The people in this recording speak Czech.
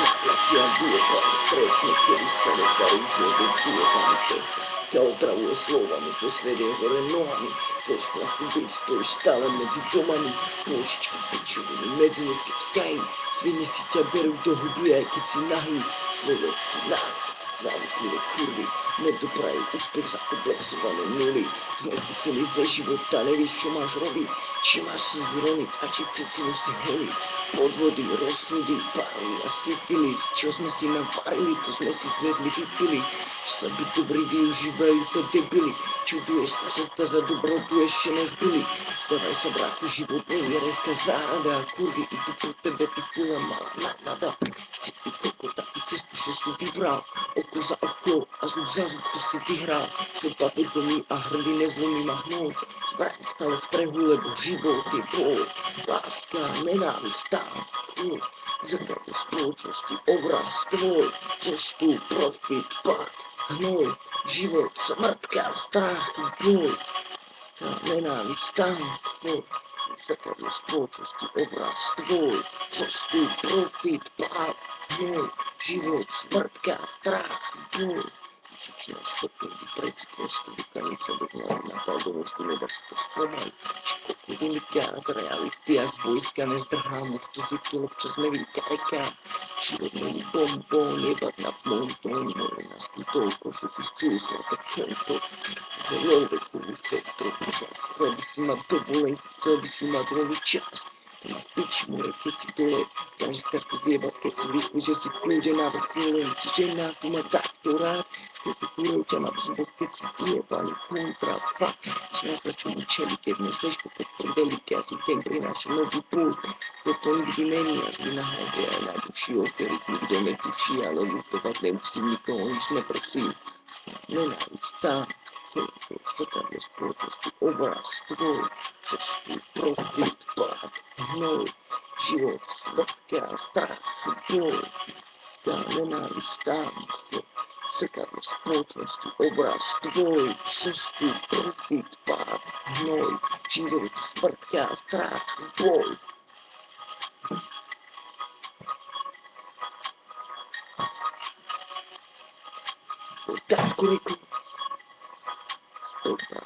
Dieta, stresný, který stane starý život, dieta, ťa otravuje slovami, posledie hore nohami, chceš chlastu byť, stojíš stále medzi domami, pôžičky, pečoviny, medziľudské vzťahy, svine si ťa berú do huby, aj keď si nahý, slovenský národ, závislivé kurvy, nedoprajú úspech za oblasované nuly, znechucený ze života, nevíš, čo máš robiť, či máš si zroniť a či cícilo si holiť, podvody, rozsúdy, párli a syfilis, čo sme si navarili, to sme si zvedli vypili, že sa byť dobrý využívajú to debily, čuduješ sa, že sa za dobrotu ešte nezbyli, stávaj sa bráchu, život nie je rejská záhrada a kurvy idú pro tebe, ty silná malá nálada, cesty kokota i cestu, že si vybral, oko za oko a zub za zub, to si vyhral, seba vedomí a hrdý nezlomí ma hnúť, zbraň stále v trhu, lebo život je bol, láska, nenávist, tam, zrkadlo spoločnosti, obraz tvoj, cestu, profit, pad, hnoj, život, smrtka, strach, boj, tá nenávist, tam, zrkadlo spoločnosti, obraz tvoj, cestu, profit, pad, hnoj, život, smrtka, strach, boj. Začíná schopný predstavnosti vykanica dohnať na paldovostu, nedá si to spomať. Vymyká realisty a z bojska nezdrhám, už to zvyklý občas nevykáreká. Život není bonbon, jebať na montón, more nás tu toľko, že si chcú zlaté konto. Že veku chce trochu čas, chcel by si mať dovolenku, chcel by si mať voľný čas. To má piči more, keď si dole, každá chce zjebať, keď si vyspí, že si v kľude na vrchu, len si žena, tu má takto rád. Koľko kurov ťa má vzbok, keď si vyjebaný kontra, fakt. Znáš, čo mu čeli, keď neseš kokot prdeli, keď si ten prináša nový púd. Toto nikdy není, až by nahradí aj najdlhší opery, nikto netučí, ale lutovať nemusím, nikoho nič neprosím. Nenávist tam, zrkadlo spoločnosti, obraz tvoj, cestu, profit, pád, hnoj, život, smrtka, strach, boj, tá nenávist tam, zrkadlo spoločnosti, obraz tvoj, cestu, profit, pád, hnoj, život, smrtka, strach, boj. Tak, kuriku. Dobra.